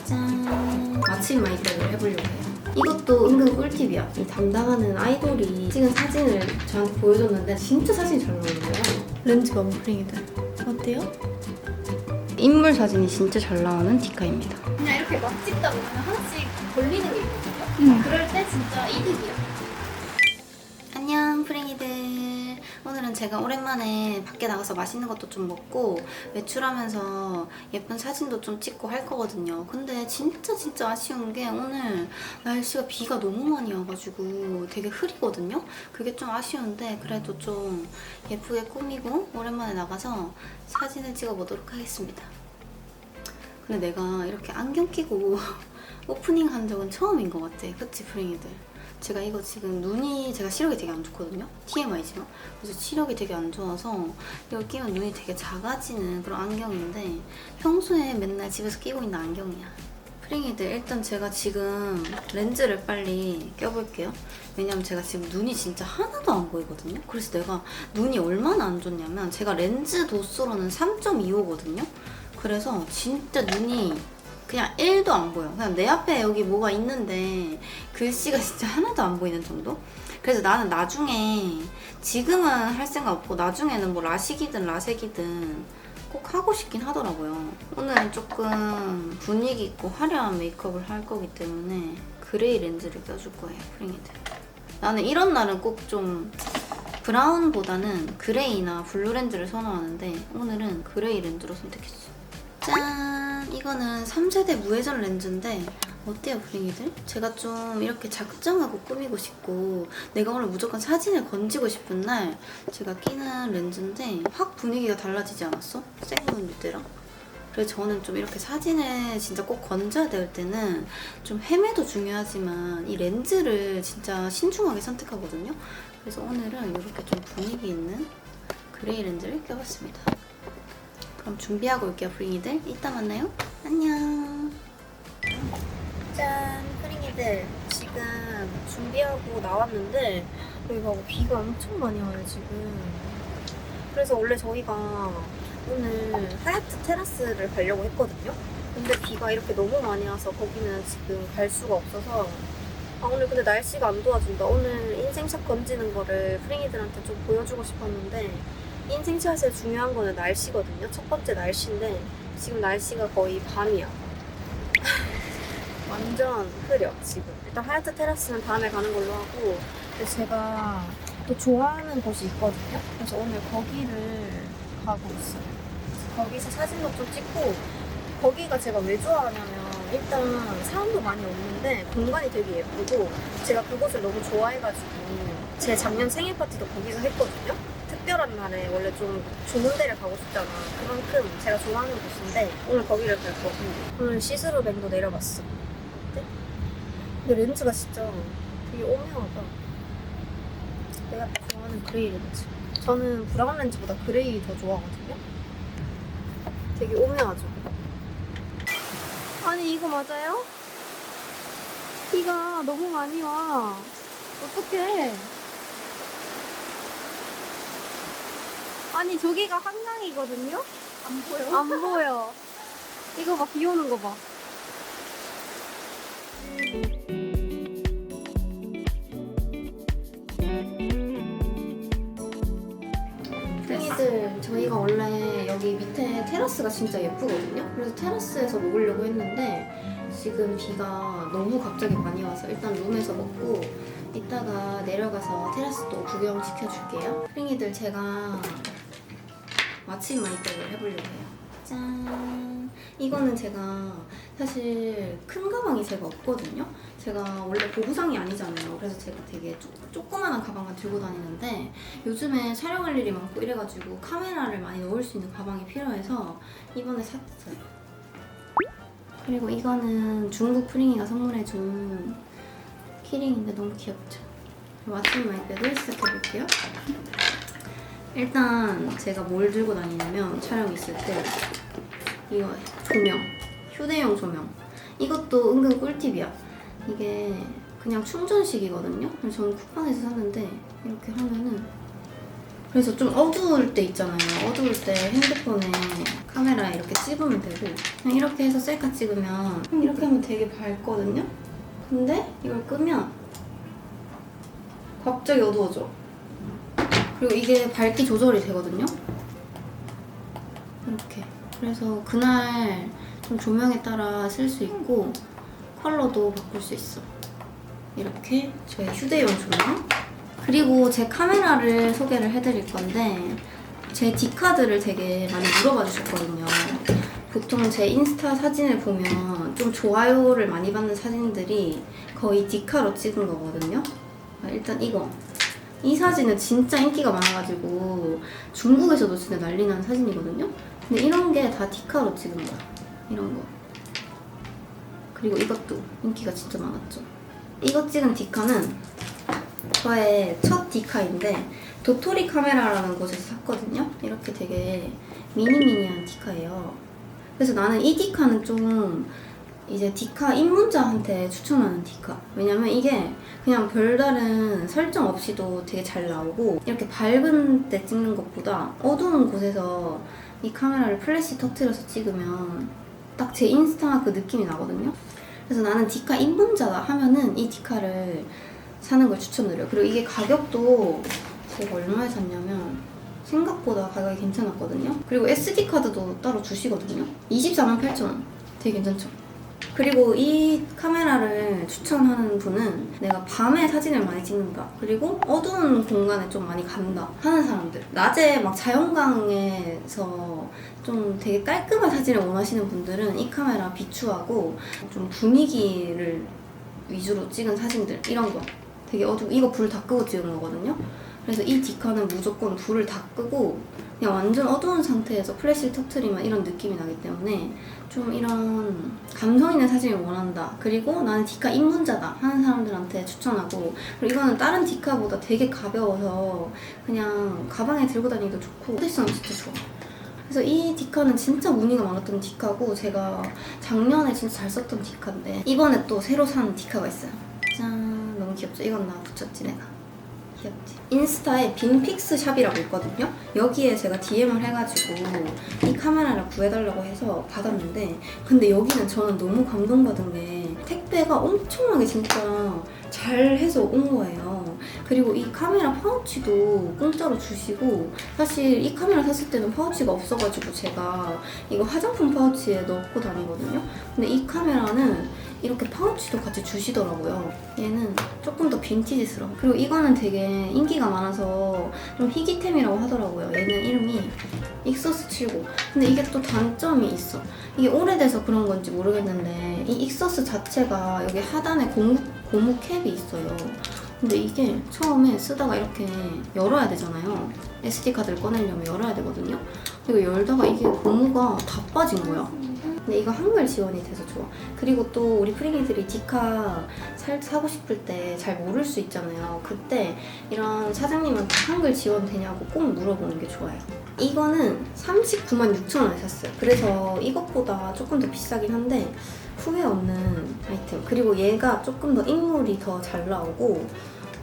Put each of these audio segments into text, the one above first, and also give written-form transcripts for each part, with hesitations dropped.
짠! 마침 마이백을 해보려고 해요. 이것도 은근 꿀팁이야. 이 담당하는 아이돌이 찍은 사진을 저한테 보여줬는데 진짜 사진이 잘 나오는 거예요. 렌즈가 언프링이들. 어때요? 인물 사진이 진짜 잘 나오는 디카입니다. 그냥 이렇게 막 찍다 보면 하나씩 걸리는 게 있거든요. 그럴 때 진짜 이득이야. 안녕 프링이들. 오늘은 제가 오랜만에 밖에 나가서 맛있는 것도 좀 먹고 외출하면서 예쁜 사진도 좀 찍고 할 거거든요. 근데 진짜 아쉬운 게 오늘 날씨가 비가 너무 많이 와가지고 되게 흐리거든요. 그게 좀 아쉬운데 그래도 좀 예쁘게 꾸미고 오랜만에 나가서 사진을 찍어보도록 하겠습니다. 근데 내가 이렇게 안경 끼고 오프닝 한 적은 처음인 것 같아. 그치 프링이들? 제가 이거 지금 눈이 제가 시력이 되게 안 좋거든요. TMI지만. 그래서 시력이 되게 안 좋아서 이걸 끼면 눈이 되게 작아지는 그런 안경인데 평소에 맨날 집에서 끼고 있는 안경이야. 프링이들 일단 제가 지금 렌즈를 빨리 껴볼게요. 왜냐면 제가 지금 눈이 진짜 하나도 안 보이거든요. 그래서 내가 눈이 얼마나 안 좋냐면 제가 렌즈 도수로는 3.25거든요. 그래서 진짜 눈이 그냥 1도 안 보여. 그냥 내 앞에 여기 뭐가 있는데 글씨가 진짜 하나도 안 보이는 정도? 그래서 나는 나중에 지금은 할 생각 없고 나중에는 뭐 라식이든 라섹이든 꼭 하고 싶긴 하더라고요. 오늘은 조금 분위기 있고 화려한 메이크업을 할 거기 때문에 그레이 렌즈를 껴줄 거예요, 프링이들. 나는 이런 날은 꼭 좀 브라운보다는 그레이나 블루 렌즈를 선호하는데 오늘은 그레이 렌즈로 선택했어. 짠! 이거는 3세대 무회전 렌즈인데 어때요 프링이들? 제가 좀 이렇게 작정하고 꾸미고 싶고 내가 오늘 무조건 사진을 건지고 싶은 날 제가 끼는 렌즈인데 확 분위기가 달라지지 않았어? 생눈 때랑? 그래서 저는 좀 이렇게 사진을 진짜 꼭 건져야 될 때는 좀 헤매도 중요하지만 이 렌즈를 진짜 신중하게 선택하거든요. 그래서 오늘은 이렇게 좀 분위기 있는 그레이 렌즈를 껴봤습니다. 그럼 준비하고 올게요 프링이들. 이따 만나요. 안녕. 짠 프링이들. 지금 준비하고 나왔는데 여기 봐봐 비가 엄청 많이 와요 지금. 그래서 원래 저희가 오늘 하얏트 테라스를 가려고 했거든요. 근데 비가 이렇게 너무 많이 와서 거기는 지금 갈 수가 없어서 오늘 근데 날씨가 안 도와준다. 오늘 인생샷 건지는 거를 프링이들한테 좀 보여주고 싶었는데 인생샷에 중요한 거는 날씨거든요. 첫 번째 날씨인데 지금 날씨가 거의 밤이야. 완전 흐려 지금. 일단 하얏트 테라스는 다음에 가는 걸로 하고 근데 제가 또 좋아하는 곳이 있거든요. 그래서 오늘 거기를 가고 있어요. 거기서 사진도 좀 찍고 거기가 제가 왜 좋아하냐면 일단 사람도 많이 없는데 공간이 되게 예쁘고 제가 그곳을 너무 좋아해가지고 제 작년 생일 파티도 거기서 했거든요. 특별한 날에 원래 좀 좋은 데를 가고 싶잖아. 그만큼 제가 좋아하는 곳인데 오늘 거기를 갈 거고 오늘 시스루뱅도 내려봤어. 어때? 근데 렌즈가 진짜 되게 오묘하다. 내가 좋아하는 그레이 렌즈. 저는 브라운 렌즈보다 그레이 더 좋아하거든요. 되게 오묘하죠? 아니 이거 맞아요? 비가 너무 많이 와. 어떡해. 아니 저기가 한강이거든요? 안 보여? 안 보여. 이거 봐, 비 오는 거 봐. 프링이들, 저희가 원래 여기 밑에 테라스가 진짜 예쁘거든요? 그래서 테라스에서 먹으려고 했는데 지금 비가 너무 갑자기 많이 와서 일단 룸에서 먹고 이따가 내려가서 테라스 또 구경 시켜줄게요. 프링이들, 제가 마침 마이백을 해보려고 해요. 짠! 이거는 제가 사실 큰 가방이 제가 없거든요. 제가 원래 보부상이 아니잖아요. 그래서 제가 되게 조그만한 가방만 들고 다니는데 요즘에 촬영할 일이 많고 이래가지고 카메라를 많이 넣을 수 있는 가방이 필요해서 이번에 샀어요. 그리고 이거는 중국 프링이가 선물해준 키링인데 너무 귀엽죠? 마침 마이백을 시작해볼게요. 일단 제가 뭘 들고 다니냐면 촬영 있을 때 이거 조명, 휴대용 조명. 이것도 은근 꿀팁이야. 이게 그냥 충전식이거든요. 저는 쿠팡에서 샀는데 이렇게 하면은 그래서 좀 어두울 때 있잖아요. 어두울 때 핸드폰에 카메라에 이렇게 찝으면 되고 그냥 이렇게 해서 셀카 찍으면 이렇게 하면 되게 밝거든요? 근데 이걸 끄면 갑자기 어두워져. 그리고 이게 밝기 조절이 되거든요? 이렇게. 그래서 그날 좀 조명에 따라 쓸 수 있고 컬러도 바꿀 수 있어. 이렇게 저의 휴대용 조명. 그리고 제 카메라를 소개를 해드릴 건데 제 D카드를 되게 많이 물어봐 주셨거든요. 보통 제 인스타 사진을 보면 좀 좋아요를 많이 받는 사진들이 거의 D카로 찍은 거거든요. 일단 이 사진은 진짜 인기가 많아가지고 중국에서도 진짜 난리 난 사진이거든요. 근데 이런 게 다 D카로 찍은 거야. 이런 거. 그리고 이것도 인기가 진짜 많았죠. 이거 찍은 D카는 저의 첫 D카인데 도토리 카메라라는 곳에서 샀거든요. 이렇게 되게 미니미니한 D카예요. 그래서 나는 이 D카는 좀 이제 D카 입문자한테 추천하는 D카. 왜냐면 이게 그냥 별다른 설정 없이도 되게 잘 나오고 이렇게 밝은 때 찍는 것보다 어두운 곳에서 이 카메라를 플래시 터트려서 찍으면 딱 제 인스타 그 느낌이 나거든요. 그래서 나는 D카 입문자다 하면은 이 D카를 사는 걸 추천드려요. 그리고 이게 가격도 제가 얼마에 샀냐면 생각보다 가격이 괜찮았거든요. 그리고 SD카드도 따로 주시거든요. 248,000원. 되게 괜찮죠? 그리고 이 카메라를 추천하는 분은 내가 밤에 사진을 많이 찍는다. 그리고 어두운 공간에 좀 많이 간다 하는 사람들. 낮에 막 자연광에서 좀 되게 깔끔한 사진을 원하시는 분들은 이 카메라 비추하고 좀 분위기를 위주로 찍은 사진들 이런 거 되게 어두워. 이거 불 다 끄고 찍은 거거든요. 그래서 이 D카는 무조건 불을 다 끄고 그냥 완전 어두운 상태에서 플래시를 터트리면 이런 느낌이 나기 때문에 좀 이런 감성 있는 사진을 원한다. 그리고 나는 D카 입문자다 하는 사람들한테 추천하고, 그리고 이거는 다른 D카보다 되게 가벼워서 그냥 가방에 들고 다니기도 좋고 휴대성이 진짜 좋아. 그래서 이 D카는 진짜 문의가 많았던 D카고 제가 작년에 진짜 잘 썼던 D카인데 이번에 또 새로 산 D카가 있어요. 짠! 너무 귀엽죠? 이건 나 붙였지 내가. 귀엽지? 인스타에 빈픽스 샵이라고 있거든요. 여기에 제가 DM을 해가지고 이 카메라를 구해달라고 해서 받았는데 근데 여기는 저는 너무 감동받은 게 택배가 엄청나게 진짜 잘 해서 온 거예요. 그리고 이 카메라 파우치도 공짜로 주시고, 사실 이 카메라 샀을 때는 파우치가 없어가지고 제가 이거 화장품 파우치에 넣고 다니거든요. 근데 이 카메라는 이렇게 파우치도 같이 주시더라고요. 얘는 조금 더 빈티지스러워. 그리고 이거는 되게 인기가 많아서 좀 희귀템이라고 하더라고요. 얘는 이름이 익서스 79. 근데 이게 또 단점이 있어. 이게 오래돼서 그런 건지 모르겠는데 이 익서스 자체가 여기 하단에 고무 캡이 있어요. 근데 이게 처음에 쓰다가 이렇게 열어야 되잖아요. SD카드를 꺼내려면 열어야 되거든요. 이거 열다가 이게 고무가 다 빠진 거야. 근데 이거 한글 지원이 돼서 좋아. 그리고 또 우리 프리미들이 D카 사고 싶을 때 잘 모를 수 있잖아요. 그때 이런 사장님한테 한글 지원 되냐고 꼭 물어보는 게 좋아요. 이거는 396,000원에 샀어요. 그래서 이것보다 조금 더 비싸긴 한데 후회 없는 아이템. 그리고 얘가 조금 더 인물이 더 잘 나오고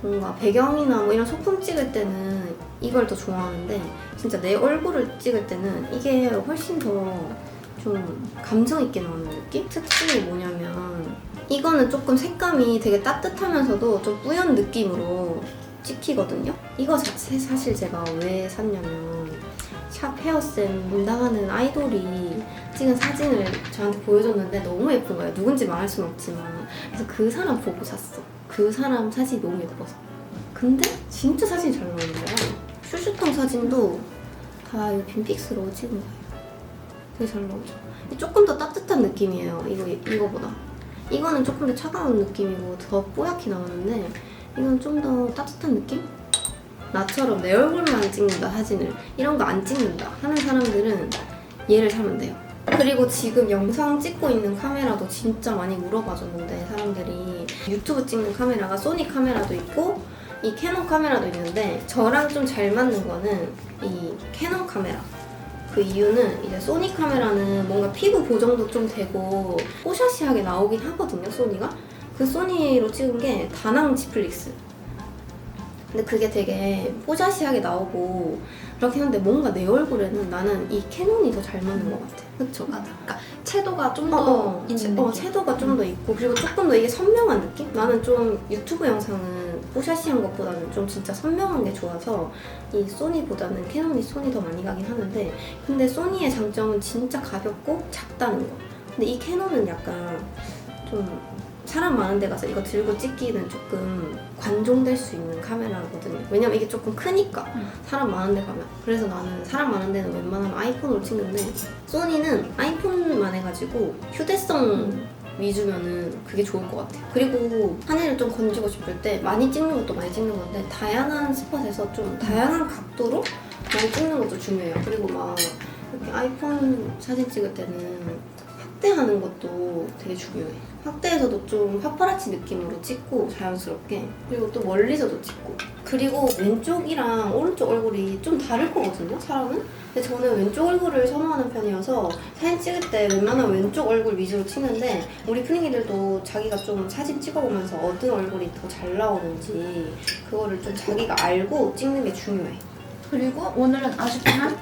뭔가 배경이나 뭐 이런 소품 찍을 때는 이걸 더 좋아하는데 진짜 내 얼굴을 찍을 때는 이게 훨씬 더 좀 감정 있게 나오는 느낌? 특징이 뭐냐면 이거는 조금 색감이 되게 따뜻하면서도 좀 뿌연 느낌으로 찍히거든요. 이거 자체 사실 제가 왜 샀냐면 샵 헤어쌤 담당하는 아이돌이 찍은 사진을 저한테 보여줬는데 너무 예쁜 거예요. 누군지 말할 순 없지만. 그래서 그 사람 보고 샀어. 그 사람 사진이 너무 예뻐서. 근데 진짜 사진이 잘 나오는 거야. 슈슈통 사진도 다 이 빈픽스로 찍은 거예요. 되게 잘 나오죠. 조금 더 따뜻한 느낌이에요. 이거보다. 이거는 조금 더 차가운 느낌이고 더 뽀얗게 나오는데 이건 좀 더 따뜻한 느낌? 나처럼 내 얼굴만 찍는다 사진을 이런 거 안 찍는다 하는 사람들은 얘를 사면 돼요. 그리고 지금 영상 찍고 있는 카메라도 진짜 많이 물어봐줬는데 사람들이 유튜브 찍는 카메라가 소니 카메라도 있고 이 캐논 카메라도 있는데 저랑 좀 잘 맞는 거는 이 캐논 카메라. 그 이유는 이제 소니 카메라는 뭔가 피부 보정도 좀 되고 뽀샤시하게 나오긴 하거든요, 소니가. 그 소니로 찍은 게 다낭 지플릭스. 근데 그게 되게 뽀샤시하게 나오고 그렇긴 한데 뭔가 내 얼굴에는 나는 이 캐논이 더 잘 맞는 것 같아. 그쵸? 맞아. 그러니까 채도가 좀 더 있는 느낌. 채도가 좀 더 있고 그리고 조금 더 이게 선명한 느낌? 나는 좀 유튜브 영상은 뽀샤시한 것보다는 좀 진짜 선명한 게 좋아서 이 소니보다는 캐논이 손이 더 많이 가긴 하는데 근데 소니의 장점은 진짜 가볍고 작다는 거. 근데 이 캐논은 약간 좀 사람 많은 데 가서 이거 들고 찍기는 조금 관종될 수 있는 카메라거든요. 왜냐면 이게 조금 크니까 사람 많은 데 가면. 그래서 나는 사람 많은 데는 웬만하면 아이폰으로 찍는데 소니는 아이폰만 해가지고 휴대성 위주면은 그게 좋을 것 같아요. 그리고 하늘을 좀 건지고 싶을 때 많이 찍는 것도 많이 찍는 건데 다양한 스팟에서 좀 다양한 각도로 많이 찍는 것도 중요해요. 그리고 막 이렇게 아이폰 사진 찍을 때는 확대하는 것도 되게 중요해. 확대에서도 좀 파파라치 느낌으로 찍고 자연스럽게 그리고 또 멀리서도 찍고 그리고 왼쪽이랑 오른쪽 얼굴이 좀 다를 거거든요, 사람은? 근데 저는 왼쪽 얼굴을 선호하는 편이어서 사진 찍을 때 웬만하면 왼쪽 얼굴 위주로 찍는데 우리 프링이들도 자기가 좀 사진 찍어보면서 어떤 얼굴이 더 잘 나오는지 그거를 좀 자기가 알고 찍는 게 중요해. 그리고 오늘은 아쉽지만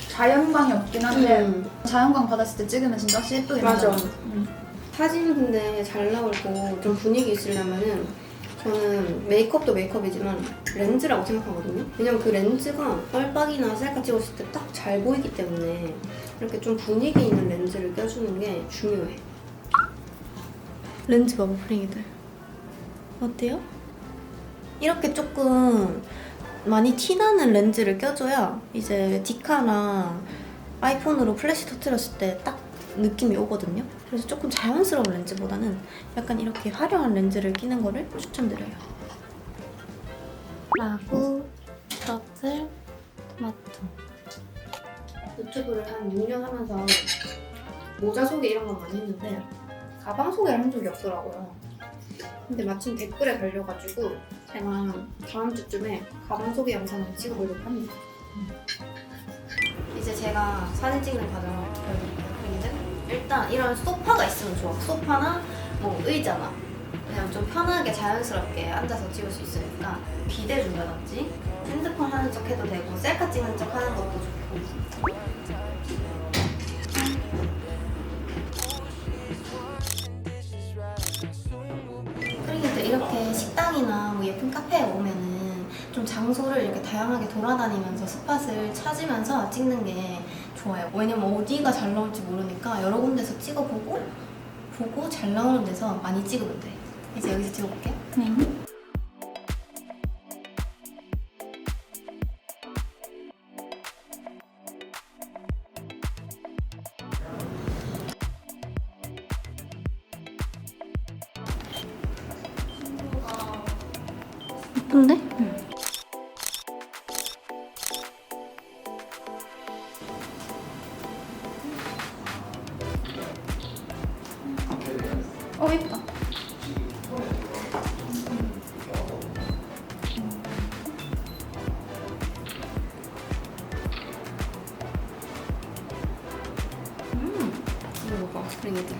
자연광이 없긴 한데 자연광 받았을 때 찍으면 진짜 확실히 예쁘게 맞아. 나와요. 사진 근데 잘 나오고 좀 분위기 있으려면은 저는 메이크업도 메이크업이지만 렌즈라고 생각하거든요. 왜냐면 그 렌즈가 얼빡이나 셀카 찍었을 때 딱 잘 보이기 때문에 이렇게 좀 분위기 있는 렌즈를 껴주는 게 중요해. 렌즈 봐봐, 프링이들. 어때요? 이렇게 조금 많이 티나는 렌즈를 껴줘야 이제 디카나 아이폰으로 플래시 터뜨렸을 때 딱 느낌이 오거든요. 그래서 조금 자연스러운 렌즈보다는 약간 이렇게 화려한 렌즈를 끼는 거를 추천드려요. 라구, 트러플, 토마토. 유튜브를 한 6년 하면서 모자 소개 이런 거 많이 했는데 가방 소개를 한 적이 없더라고요. 근데 마침 댓글에 달려가지고 제가 다음 주쯤에 가방 소개 영상을 찍어보려고 합니다. 이제 제가 사진 찍는 과정을 보여드릴게요. 일단 이런 소파가 있으면 좋아. 소파나 뭐 의자나 그냥 좀 편하게 자연스럽게 앉아서 찍을 수 있으니까 비대준다든지 핸드폰 하는 척 해도 되고 셀카 찍는 척 하는 것도 좋고. 그리고 이렇게 식당이나 뭐 예쁜 카페에 오면은 좀 장소를 이렇게 다양하게 돌아다니면서 스팟을 찾으면서 찍는 게 좋아요. 왜냐면 어디가 잘 나올지 모르니까 여러 군데서 찍어보고 보고 잘 나오는 데서 많이 찍으면 돼. 이제 여기서 찍어볼게요. 예쁜데? 예쁘다. 이거 봐봐, 스프링이들.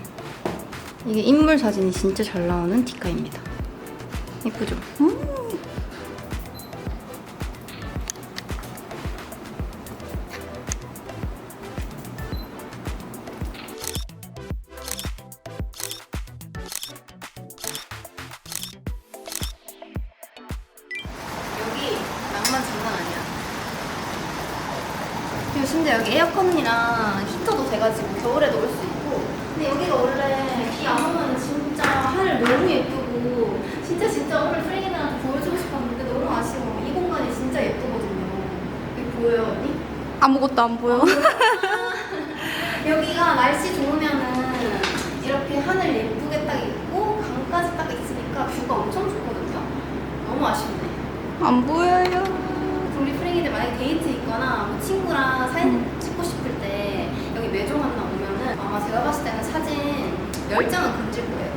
이게 인물 사진이 진짜 잘 나오는 디카입니다. 예쁘죠? 여기 낭만 장난 아니야. 그리고 심지어 여기 에어컨이랑 히터도 돼가지고 겨울에도 올 수 있고. 근데 여기가 원래 비 안 오면 진짜 하늘 너무 예쁘고 진짜 오늘 프레이들한테 보여주고 싶었는데 너무 아쉬워. 이 공간이 진짜 예쁘거든요. 여기 보여요, 언니? 아무것도 안 보여. 여기가 날씨 좋으면은 이렇게 하늘 예쁘게 딱 있고 강까지 딱 있으니까 뷰가 엄청 좋거든요. 너무 아쉽네. 안 보여요. 우리 프레이들 만약에 데이트 있거나 뭐 친구랑 사진 찍고 싶을 때 여기 매종한나 오면은 아마 제가 봤을 때는 사진 10장은 건질 거예요.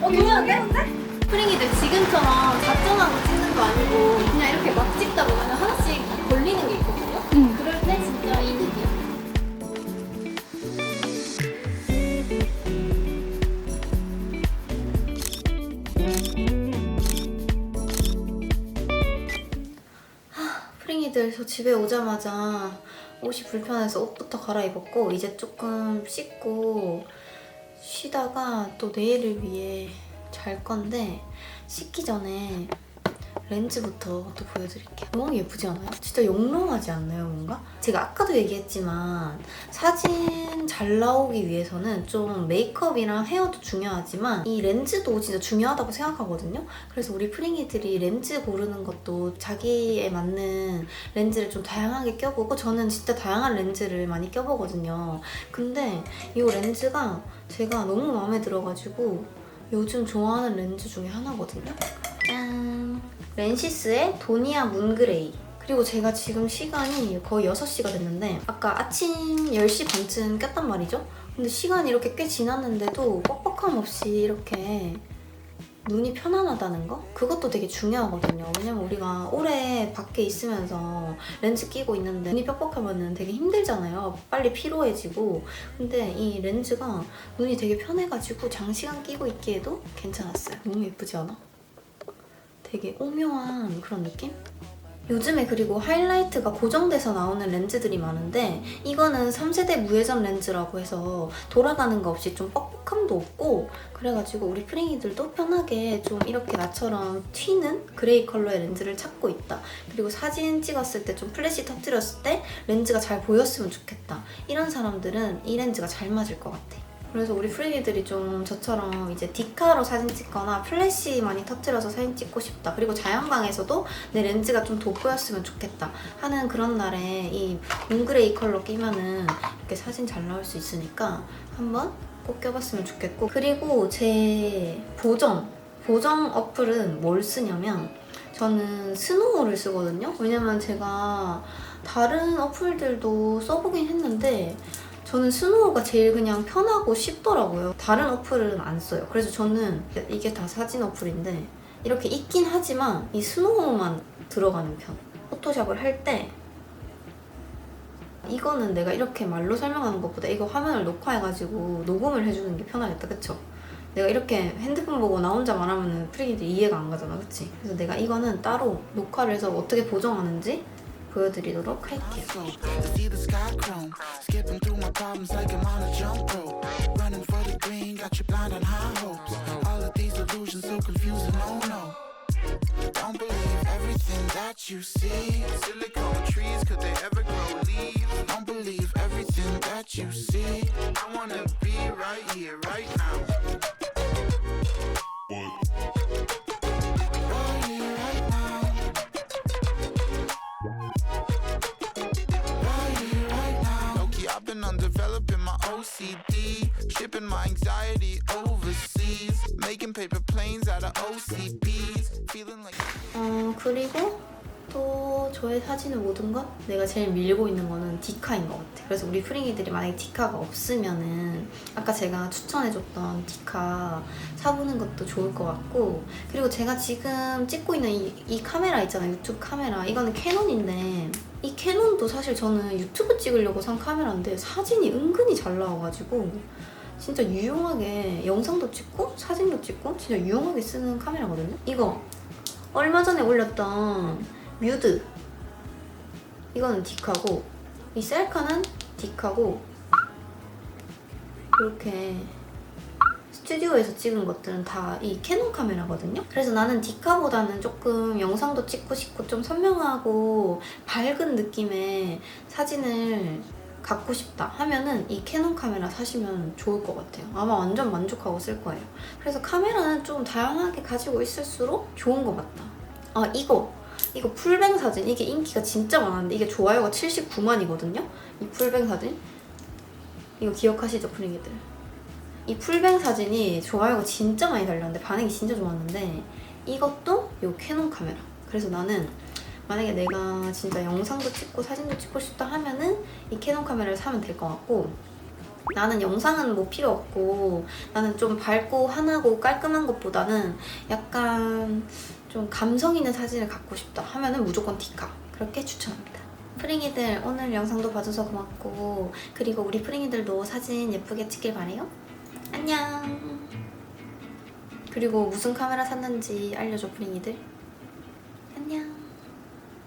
너무 안 되는데? 프레이들 지금처럼 작정하고 찍는 거 아니고 그냥 이렇게 막 찍다 보면 하나씩 걸리는 게 있거든요. 그럴 때 진짜 이득이야. 프링이들, 저 집에 오자마자 옷이 불편해서 옷부터 갈아입었고 이제 조금 씻고 쉬다가 또 내일을 위해 잘 건데 씻기 전에 렌즈부터 또 보여드릴게요. 너무 예쁘지 않아요? 진짜 영롱하지 않나요, 뭔가? 제가 아까도 얘기했지만 사진 잘 나오기 위해서는 좀 메이크업이랑 헤어도 중요하지만 이 렌즈도 진짜 중요하다고 생각하거든요. 그래서 우리 프링이들이 렌즈 고르는 것도 자기에 맞는 렌즈를 좀 다양하게 껴보고 저는 진짜 다양한 렌즈를 많이 껴보거든요. 근데 이 렌즈가 제가 너무 마음에 들어가지고 요즘 좋아하는 렌즈 중에 하나거든요. 짠! 렌시스의 도니아 문그레이. 그리고 제가 지금 시간이 거의 6시가 됐는데 아까 아침 10시 반쯤 꼈단 말이죠? 근데 시간이 이렇게 꽤 지났는데도 뻑뻑함 없이 이렇게 눈이 편안하다는 거? 그것도 되게 중요하거든요. 왜냐면 우리가 오래 밖에 있으면서 렌즈 끼고 있는데 눈이 뻑뻑하면 되게 힘들잖아요. 빨리 피로해지고. 근데 이 렌즈가 눈이 되게 편해가지고 장시간 끼고 있기에도 괜찮았어요. 너무 예쁘지 않아? 되게 오묘한 그런 느낌? 요즘에 그리고 하이라이트가 고정돼서 나오는 렌즈들이 많은데 이거는 3세대 무회전 렌즈라고 해서 돌아가는 거 없이 좀 뻑뻑함도 없고 그래가지고 우리 프링이들도 편하게 좀 이렇게 나처럼 튀는 그레이 컬러의 렌즈를 찾고 있다. 그리고 사진 찍었을 때 좀 플래시 터뜨렸을 때 렌즈가 잘 보였으면 좋겠다. 이런 사람들은 이 렌즈가 잘 맞을 것 같아. 그래서 우리 프리기들이 좀 저처럼 이제 디카로 사진 찍거나 플래시 많이 터트려서 사진 찍고 싶다. 그리고 자연광에서도 내 렌즈가 좀 돋보였으면 좋겠다 하는 그런 날에 이 문그레이 컬러 끼면은 이렇게 사진 잘 나올 수 있으니까 한번 꼭 껴봤으면 좋겠고. 그리고 제 보정 어플은 뭘 쓰냐면 저는 스노우를 쓰거든요. 왜냐면 제가 다른 어플들도 써보긴 했는데 저는 스노우가 제일 그냥 편하고 쉽더라고요. 다른 어플은 안 써요. 그래서 저는 이게 다 사진 어플인데 이렇게 있긴 하지만 이 스노우만 들어가는 편. 포토샵을 할 때 이거는 내가 이렇게 말로 설명하는 것보다 이거 화면을 녹화해가지고 녹음을 해주는 게 편하겠다, 그쵸? 내가 이렇게 핸드폰 보고 나 혼자 말하면 프리기들 이해가 안 가잖아, 그치? 그래서 내가 이거는 따로 녹화를 해서 어떻게 보정하는지 보여드리도록 할게요. See the sky chrome, skipping through my problems like I'm on a jump rope. Running for the green, got you blind on high hopes. All of these illusions so confusing, oh no. Don't believe everything that you see. Silicone trees, could they ever grow leaves? Don't believe everything that you see. I wanna be right here, right now. Right here, right now. I've been undeveloped in my OCD, shipping my anxiety overseas, making paper planes out of OCBs, feeling like. 그리고 또 저의 사진의 모든 것? 내가 제일 밀고 있는 거는 디카인 것 같아. 그래서 우리 프링이들이 만약에 디카가 없으면은 아까 제가 추천해줬던 디카 사보는 것도 좋을 것 같고. 그리고 제가 지금 찍고 있는 이 카메라 있잖아요, 유튜브 카메라. 이거는 캐논인데 이 캐논도 사실 저는 유튜브 찍으려고 산 카메라인데 사진이 은근히 잘 나와가지고 진짜 유용하게 영상도 찍고 사진도 찍고 진짜 유용하게 쓰는 카메라거든요. 이거 얼마 전에 올렸던 뮤드, 이거는 디카고 이 셀카는 디카고 이렇게 스튜디오에서 찍은 것들은 다 이 캐논 카메라거든요. 그래서 나는 디카보다는 조금 영상도 찍고 싶고 좀 선명하고 밝은 느낌의 사진을 갖고 싶다 하면은 이 캐논 카메라 사시면 좋을 것 같아요. 아마 완전 만족하고 쓸 거예요. 그래서 카메라는 좀 다양하게 가지고 있을수록 좋은 것 같다. 아, 이거 풀뱅 사진, 이게 인기가 진짜 많았는데 이게 좋아요가 79만이거든요. 이 풀뱅 사진 이거 기억하시죠, 프링이들? 이 풀뱅 사진이 좋아요가 진짜 많이 달렸는데 반응이 진짜 좋았는데 이것도 이 캐논 카메라. 그래서 나는 만약에 내가 진짜 영상도 찍고 사진도 찍고 싶다 하면은 이 캐논 카메라를 사면 될 것 같고, 나는 영상은 뭐 필요 없고 나는 좀 밝고 환하고 깔끔한 것보다는 약간 좀 감성 있는 사진을 갖고 싶다 하면은 무조건 디카. 그렇게 추천합니다. 프링이들 오늘 영상도 봐줘서 고맙고, 그리고 우리 프링이들도 사진 예쁘게 찍길 바래요. 안녕. 그리고 무슨 카메라 샀는지 알려줘, 프링이들.